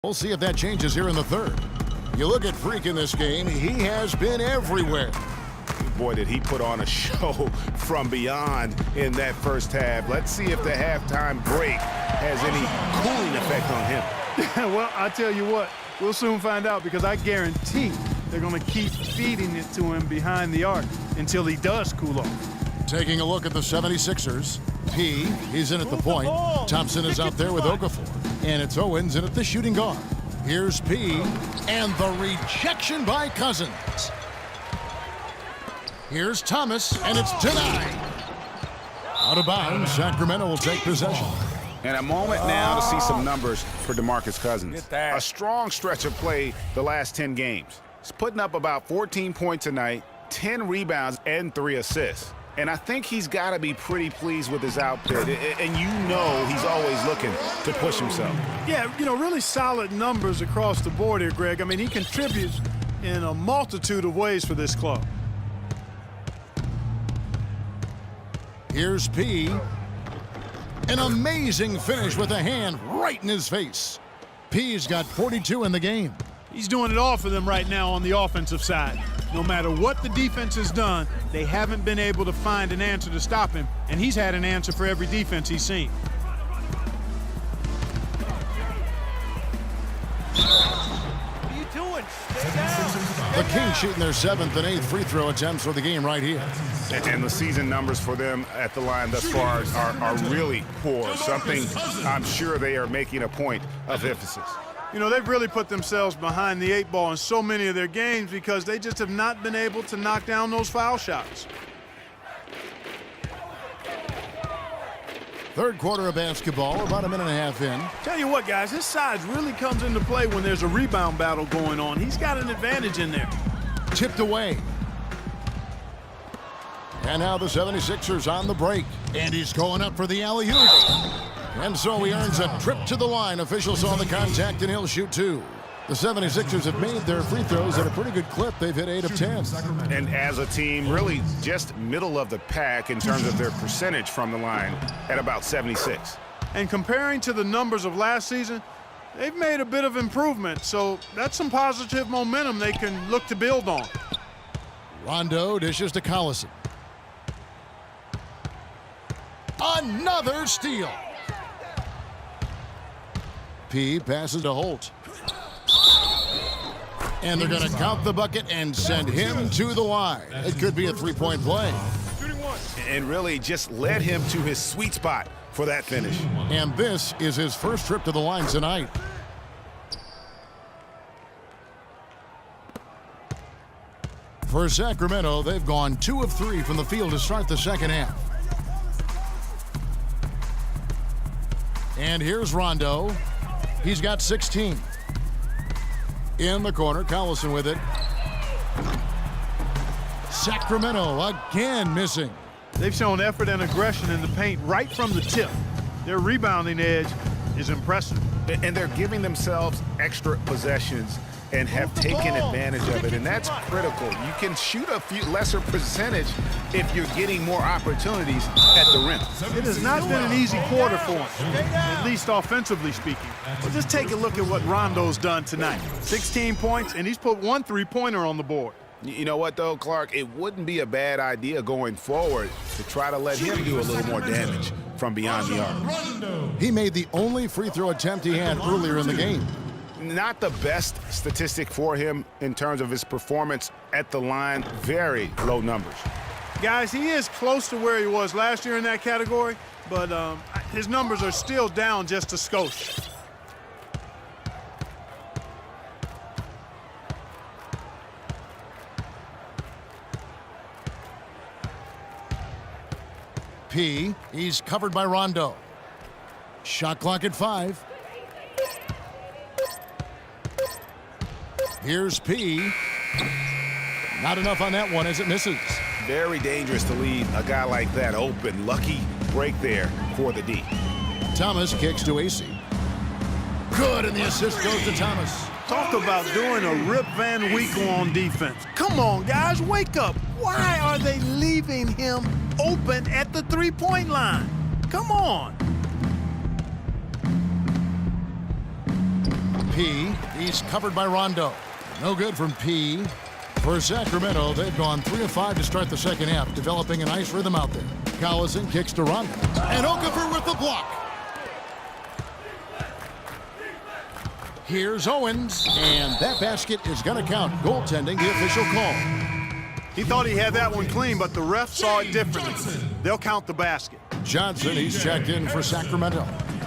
We'll see if that changes here in the third. You look at Freak in this game, he has been everywhere. Boy, did he put on a show from beyond in that first half. Let's see if the halftime break has any cooling effect on him. Well, I tell you what, we'll soon find out, because I guarantee they're going to keep feeding it to him behind the arc until he does cool off. Taking a look at the 76ers. P, he's in at the point. Thompson is out there with Okafor. And it's Owens in at the shooting guard. Here's P, and the rejection by Cousins. Here's Thomas, and it's denied. Out of bounds, Sacramento will take possession. And a moment now to see some numbers for DeMarcus Cousins. A strong stretch of play the last 10 games. He's putting up about 14 points a night, 10 rebounds, and 3 assists. And I think he's got to be pretty pleased with his output. And you know he's always looking to push himself. Yeah, really solid numbers across the board here, Greg. I mean, he contributes in a multitude of ways for this club. Here's P. An amazing finish with a hand right in his face. P's got 42 in the game. He's doing it all for them right now on the offensive side. No matter what the defense has done, they haven't been able to find an answer to stop him, and he's had an answer for every defense he's seen. What are you doing? Stay down. The Kings shooting their 7th and 8th free throw attempts for the game right here. And the season numbers for them at the line thus far are really poor, something I'm sure they are making a point of emphasis. They've really put themselves behind the 8 ball in so many of their games because they just have not been able to knock down those foul shots. Third quarter of basketball, about a minute and a half in. Tell you what, guys, his size really comes into play when there's a rebound battle going on. He's got an advantage in there. Tipped away. And now the 76ers on the break. And he's going up for the alley-oop. And so he earns a trip to the line. Officials saw the contact, and he'll shoot 2. The 76ers have made their free throws at a pretty good clip. They've hit 8 of 10. And as a team, really just middle of the pack in terms of their percentage from the line at about 76. And comparing to the numbers of last season, they've made a bit of improvement. So that's some positive momentum they can look to build on. Rondo dishes to Collison. Another steal. P passes to Holt. And they're going to count the bucket and send him to the line. It could be a three-point play. And really just led him to his sweet spot for that finish. And this is his first trip to the line tonight. For Sacramento, they've gone 2 of 3 from the field to start the second half. And here's Rondo. He's got 16. In the corner, Collison with it. Sacramento again missing. They've shown effort and aggression in the paint right from the tip. Their rebounding edge is impressive. And they're giving themselves extra possessions and have taken advantage of it, and that's critical. You can shoot a few lesser percentage if you're getting more opportunities at the rim. It has not been an easy quarter for him, at least offensively speaking. But just take a look at what Rondo's done tonight. 16 points, and he's put 1 3-pointer on the board. You know what, though, Clark? It wouldn't be a bad idea going forward to try to let him do a little more damage from beyond the arc. He made the only free throw attempt he had earlier in the game. Not the best statistic for him in terms of his performance at the line. Very low numbers. Guys, he is close to where he was last year in that category, but his numbers are still down just a skosh. P, he's covered by Rondo. Shot clock at 5. Here's P. Not enough on that one as it misses. Very dangerous to leave a guy like that open. Lucky break there for the D. Thomas kicks to AC. Good, and the assist goes to Thomas. Talk about doing a Rip Van Winkle on defense. Come on, guys, wake up. Why are they leaving him open at the three-point line? Come on. P, he's covered by Rondo. No good from P. For Sacramento, they've gone 3 of 5 to start the second half, developing a nice rhythm out there. Collison kicks to Rondo. And Okafor with the block. Here's Owens, and that basket is going to count. Goaltending, the official call. He thought he had that one clean, but the ref saw it differently. They'll count the basket. Johnson, he's checked in for Sacramento.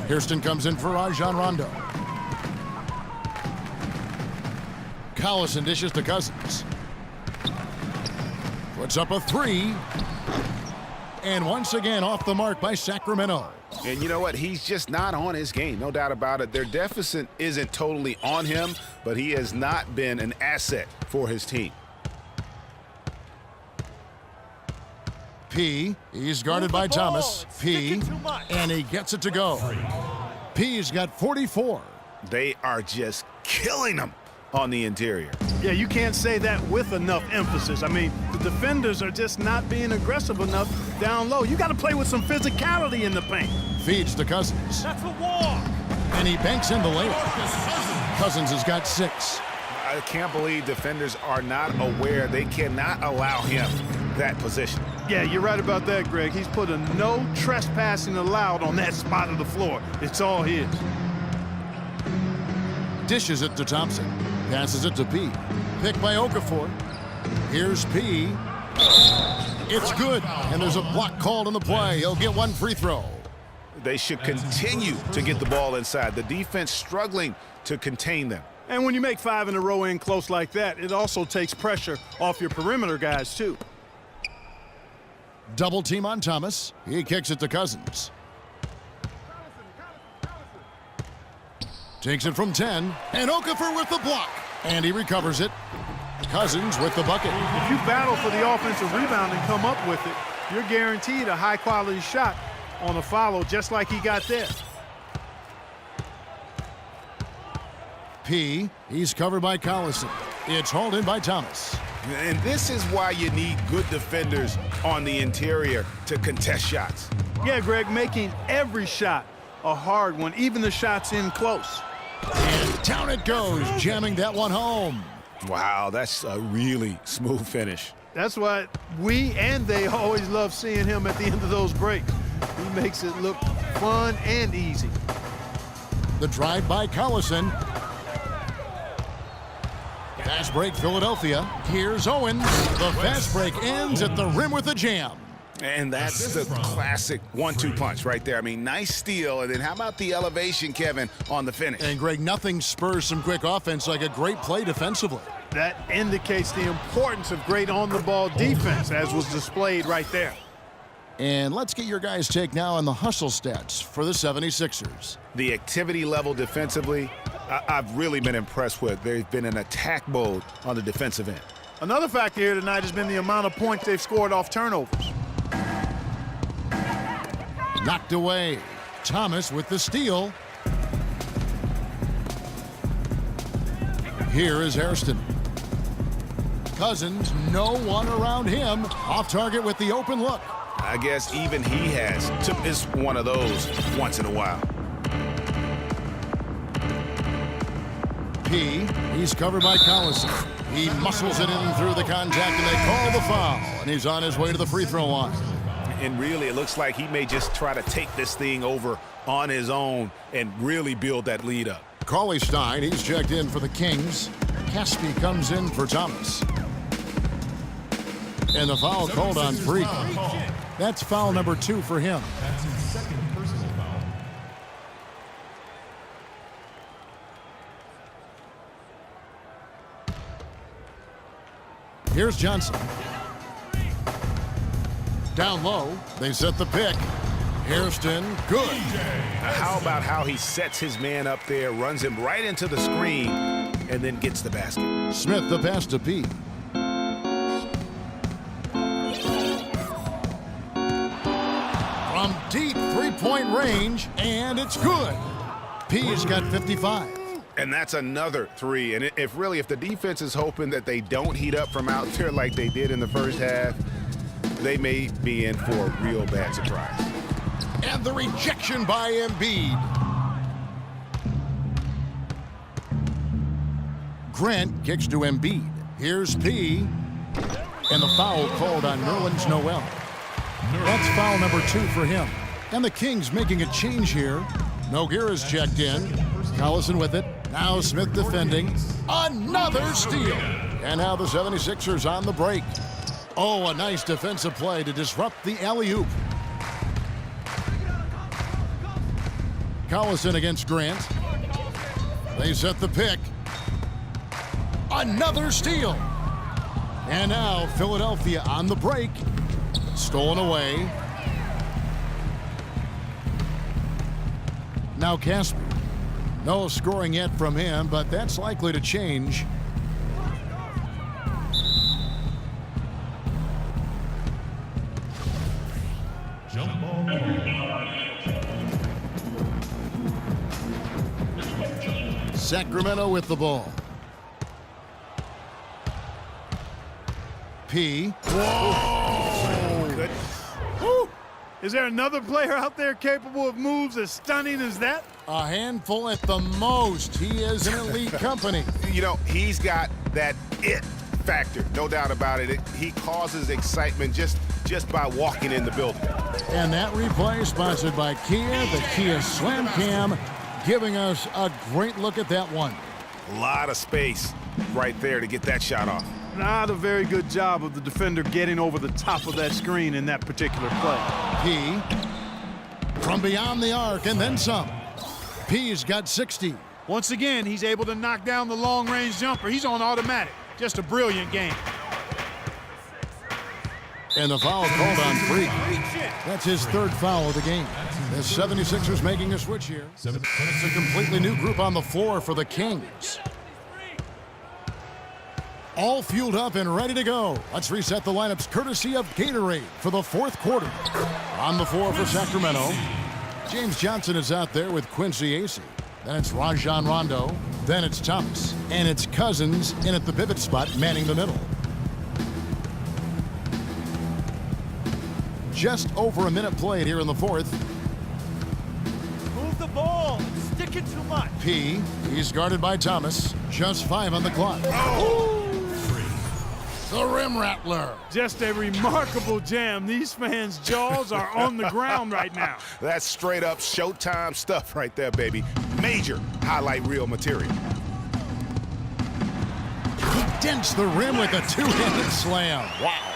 Kirsten comes in for Rajon Rondo. Collison dishes to Cousins. Puts up a 3. And once again off the mark by Sacramento. And you know what? He's just not on his game, no doubt about it. Their deficit isn't totally on him, but he has not been an asset for his team. P, he's guarded by Thomas. P, and he gets it to go. P's got 44. They are just killing him on the interior. Yeah, you can't say that with enough emphasis. I mean, the defenders are just not being aggressive enough down low. You got to play with some physicality in the paint. Feeds to Cousins. That's a walk. And he banks in the layup. Cousins has got 6. I can't believe defenders are not aware. They cannot allow him that position. Yeah, you're right about that, Greg. He's put a no trespassing allowed on that spot of the floor. It's all his. Dishes it to Thompson. Passes it to P. Picked by Okafor. Here's P. It's good. And there's a block called on the play. He'll get 1 free throw. They should continue to get the ball inside. The defense struggling to contain them. And when you make 5 in a row in close like that, it also takes pressure off your perimeter guys, too. Double team on Thomas. He kicks it to Cousins. Takes it from 10. And Okafor with the block. And he recovers it. Cousins with the bucket. If you battle for the offensive rebound and come up with it, you're guaranteed a high-quality shot on a follow just like he got there. P, he's covered by Collison. It's hauled in by Thomas. And this is why you need good defenders on the interior to contest shots. Yeah, Greg, making every shot a hard one, even the shots in close. And down it goes, jamming that one home. Wow, that's a really smooth finish. That's why we and they always love seeing him at the end of those breaks. He makes it look fun and easy. The drive by Collison. Fast break, Philadelphia. Here's Owens. The fast break ends at the rim with a jam. And that's the classic 1-2 punch right there. I mean, nice steal. And then how about the elevation, Kevin, on the finish? And, Greg, nothing spurs some quick offense like a great play defensively. That indicates the importance of great on-the-ball defense, as was displayed right there. And let's get your guys' take now on the hustle stats for the 76ers. The activity level defensively, I've really been impressed with. They've been in attack mode on the defensive end. Another factor here tonight has been the amount of points they've scored off turnovers. Knocked away. Thomas with the steal. Here is Hairston. Cousins, no one around him. Off target with the open look. I guess even he is one of those once in a while. P, he's covered by Collison. He muscles it in through the contact, and they call the foul. And he's on his way to the free throw line. And really, it looks like he may just try to take this thing over on his own and really build that lead up. Cauley Stein, he's checked in for the Kings. Caspi comes in for Thomas. And the foul called on Freak. That's foul number 2 for him. That's his second personal foul. Here's Johnson. Down low, they set the pick. Hairston, good. How about how he sets his man up there, runs him right into the screen, and then gets the basket. Smith the pass to P. From deep three-point range, and it's good. P's got 55. And that's another 3. And if the defense is hoping that they don't heat up from out there like they did in the first half, they may be in for a real bad surprise. And the rejection by Embiid. Grant kicks to Embiid. Here's P. And the foul called on Nerlens Noel. That's foul number 2 for him. And the Kings making a change here. Nogueira's checked in. Collison with it. Now Smith defending. Another steal. And now the 76ers on the break. Oh, a nice defensive play to disrupt the alley-oop. Collison against Grant. They set the pick. Another steal. And now Philadelphia on the break. Stolen away. Now Casper. No scoring yet from him, but that's likely to change. Jump ball. Sacramento with the ball. P. Whoa! Woo. Is there another player out there capable of moves as stunning as that? A handful at the most. He is an elite company. You know, he's got that it factor, no doubt about it. He causes excitement just by walking in the building. And that replay sponsored by Kia, the Kia Slam Cam, giving us a great look at that one. A lot of space right there to get that shot off. Not a very good job of the defender getting over the top of that screen in that particular play. P. From beyond the arc and then some. P's got 60. Once again, he's able to knock down the long-range jumper. He's on automatic. Just a brilliant game. And the foul called on Freak. That's his 3rd foul of the game. The 76ers making a switch here. It's a completely new group on the floor for the Kings. All fueled up and ready to go. Let's reset the lineups courtesy of Gatorade for the 4th quarter. On the floor for Sacramento, James Johnson is out there with Quincy Acey. Then it's Rajon Rondo. Then it's Thomas. And it's Cousins in at the pivot spot, manning the middle. Just over a minute played here in the 4th. Move the ball. Stick it too much. P. He's guarded by Thomas. Just 5 on the clock. Oh. The rim rattler. Just a remarkable jam. These fans' jaws are on the ground right now. That's straight up Showtime stuff right there, baby. Major highlight reel material. He dents the rim with a 2-handed slam. Wow.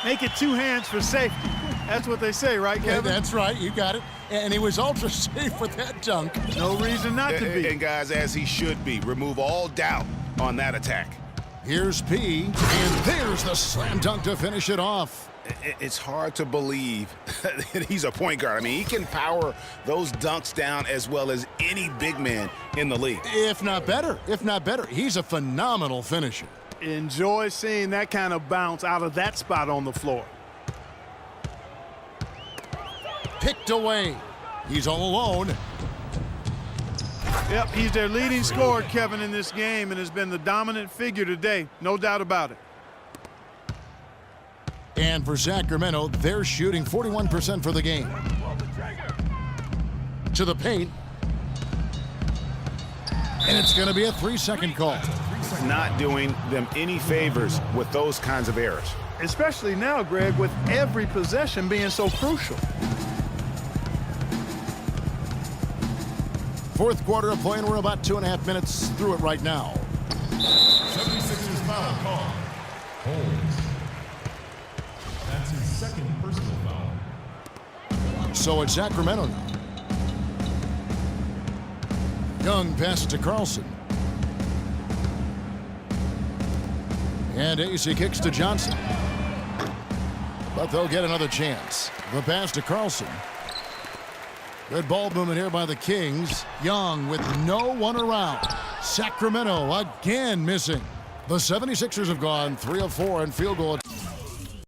Make it 2 hands for safety. That's what they say, right, Kevin? Yeah, that's right. You got it. And he was ultra safe with that dunk. No reason not to be. And guys, as he should be, remove all doubt on that attack. Here's P, and there's the slam dunk to finish it off. It's hard to believe that he's a point guard. I mean, he can power those dunks down as well as any big man in the league. If not better. He's a phenomenal finisher. Enjoy seeing that kind of bounce out of that spot on the floor. Picked away. He's all alone. Yep, he's their leading scorer, Kevin, in this game, and has been the dominant figure today. No doubt about it. And for Sacramento, they're shooting 41% for the game. To the paint. And it's going to be a 3-second call. Not doing them any favors with those kinds of errors. Especially now, Greg, with every possession being so crucial. 4th quarter of play, and we're about 2.5 minutes through it right now. 76ers foul call. Holds. That's his 2nd personal foul. So it's Sacramento now. Young pass to Carlson. And AC kicks to Johnson. But they'll get another chance. The pass to Carlson. Good ball movement here by the Kings. Young with no one around. Sacramento again missing. The 76ers have gone 3 of 4 in field goal.